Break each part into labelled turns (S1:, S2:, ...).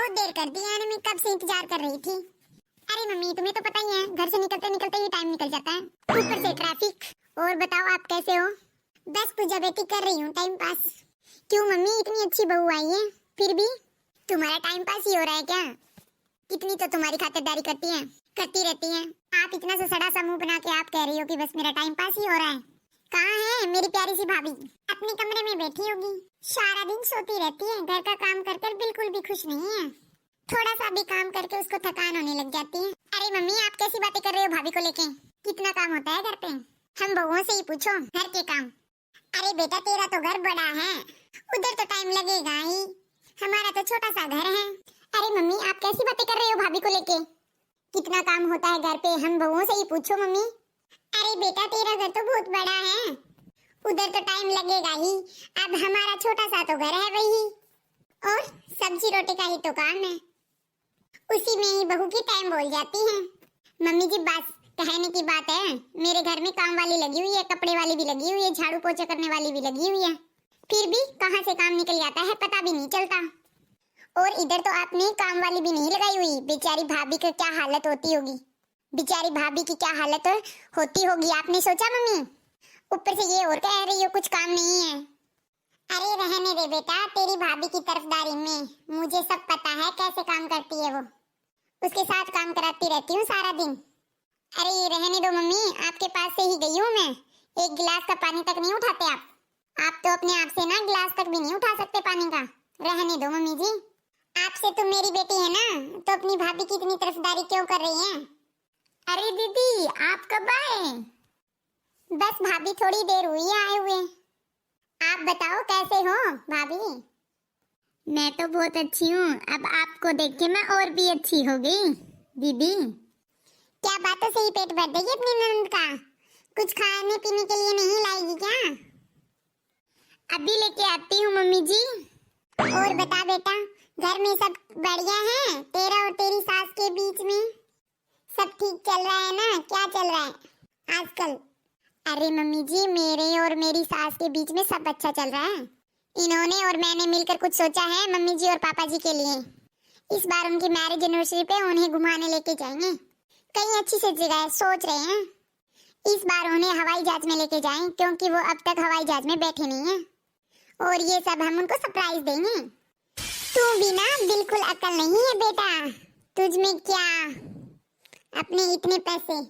S1: बहुत देर कर दी यानी मैं कब से इंतजार कर रही थी। अरे मम्मी तुम्हें तो पता ही है घर से निकलते निकलते ही टाइम निकल जाता है, ऊपर से ट्रैफिक। और बताओ आप कैसे हो? बस पूजा बेटी कर रही हूँ टाइम पास। क्यों मम्मी इतनी अच्छी बहू आई है फिर भी तुम्हारा टाइम पास ही हो रहा है क्या? कितनी तो तुम्हारी खातिरदारी करती रहती है। आप इतना सा सड़ा सा मुंह बना के आप कह रही हो कि बस मेरा टाइम पास ही हो रहा है। कहाँ है मेरी प्यारी सी भाभी? अपने कमरे में बैठी होगी, सारा दिन सोती रहती है, घर का काम कर कर बिल्कुल भी खुश नहीं है। थोड़ा सा भी काम करके उसको थकान होने लग जाती है। अरे मम्मी आप कैसी बातें कर रहे हो भाभी को लेके? कितना काम होता है घर पे, हम बहुओं से ही पूछो घर के काम। अरे बेटा तेरा तो घर बड़ा है, उधर तो टाइम लगेगा ही, हमारा तो छोटा सा घर है। अरे मम्मी आप कैसी बातें कर रहे हो भाभी को लेके? कितना काम होता है घर पे, हम बहुओं से ही पूछो मम्मी। अरे बेटा तेरा घर तो बहुत बड़ा है, उधर तो टाइम लगेगा ही, अब हमारा छोटा सा तो घर है वही, और सब्जी रोटी का ही तो काम है, उसी में ही बहू की टाइम बोल जाती है। मम्मी जी बस कहने की बात है, मेरे घर में काम वाली लगी हुई है, कपड़े वाली भी लगी हुई है, झाड़ू पोछा करने वाली भी लगी हुई है, फिर भी कहाँ से काम निकल जाता है पता भी नहीं चलता। और इधर तो आपने काम वाली भी नहीं लगाई हुई, बेचारी भाभी की क्या हालत होती होगी, बेचारी भाभी की क्या हालत होती होगी आपने सोचा मम्मी? ऊपर से ये और कह रही हो कुछ काम नहीं है। अरे रहने दे बेटा, तेरी भाभी की तरफदारी में मुझे सब पता है कैसे काम करती है वो, उसके साथ काम कराती रहती हूँ सारा दिन। अरे रहने दो मम्मी, आपके पास से ही गई हूँ मैं, एक गिलास का पानी तक नहीं उठाते आप तो अपने आप से ना गिलास तक भी नहीं उठा सकते पानी का। रहने दो मम्मी जी, आपसे तो मेरी बेटी है ना, तो अपनी भाभी की इतनी तरफदारी क्यों कर रही हैं? अरे दीदी आप कब आए? बस भाभी थोड़ी देर हुई है आए हुए। आप बताओ कैसे हो भाभी? मैं तो बहुत अच्छी हूँ, अब आपको देख के मैं और भी अच्छी हो गई। दीदी क्या बातों से ही पेट भर देगी अपनी ननद का? कुछ खाने पीने के लिए नहीं लाएगी क्या? अभी लेके आती हूँ मम्मी जी। और बता बेटा घर में सब बढ़िया है? तेरा और तेरी सास के बीच में सब ठीक चल रहा है ना? क्या चल रहा है आजकल? अरे मम्मी जी मेरे और मेरी सास के बीच में सब अच्छा चल रहा है, इन्होंने और मैंने मिलकर कुछ सोचा है मम्मी जी और पापा जी के लिए। इस बार उनकी मैरिज एनिवर्सरी पे उन्हें घुमाने लेके जाएंगे, कहीं अच्छी सी जगह सोच रहे हैं। इस बार उन्हें हवाई जहाज में लेके जाएं, क्योंकि वो अब तक हवाई जहाज में बैठे नहीं है, और ये सब हम उनको सरप्राइज देंगे। तू भी ना बिल्कुल अकल नहीं है बेटा, तुझ में क्या? अपने इतने पैसे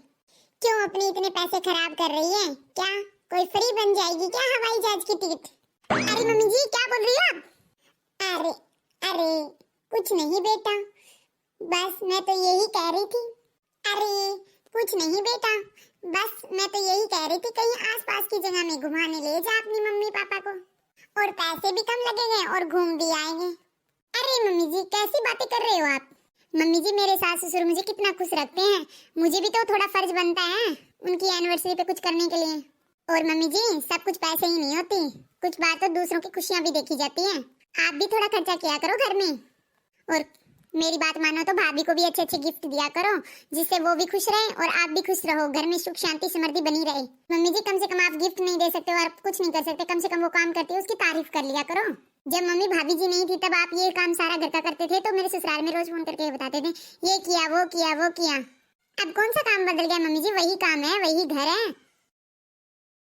S1: क्यों, अपने इतने पैसे खराब कर रही है क्या? कोई फ्री बन जाएगी क्या हवाई जहाज की टिकट? अरे मम्मी जी क्या बोल रही हो आप? अरे अरे कुछ नहीं बेटा, बस मैं तो यही कह रही थी। अरे कुछ नहीं बेटा, बस मैं तो यही कह रही थी कहीं आसपास की जगह में घुमाने ले जा अपनी मम्मी पापा को, और पैसे भी कम लगेंगे और घूम भी आएंगे। अरे मम्मी जी कैसी बातें कर रहे हो आप? मम्मी जी मेरे सास ससुर मुझे कितना खुश रखते हैं, मुझे भी तो थोड़ा फर्ज बनता है उनकी एनिवर्सरी पे कुछ करने के लिए। और मम्मी जी सब कुछ पैसे ही नहीं होती, कुछ बार तो दूसरों की खुशियां भी देखी जाती हैं। आप भी थोड़ा खर्चा किया करो घर में, और मेरी बात मानो तो भाभी को भी अच्छे अच्छे गिफ्ट दिया करो, जिससे वो भी खुश रहे और आप भी खुश रहो, घर में सुख शांति समृद्धि बनी रहे। मम्मी जी कम से कम आप गिफ्ट नहीं दे सकते हो और कुछ नहीं कर सकते, कम से कम वो काम करती है उसकी तारीफ कर लिया करो। जब मम्मी भाभी जी नहीं थी तब आप ये काम सारा घर का करते थे, तो मेरे ससुराल में रोज फोन करके बताते थे ये किया वो किया वो किया। अब कौन सा काम बदल गया मम्मी जी? वही काम है, वही घर है,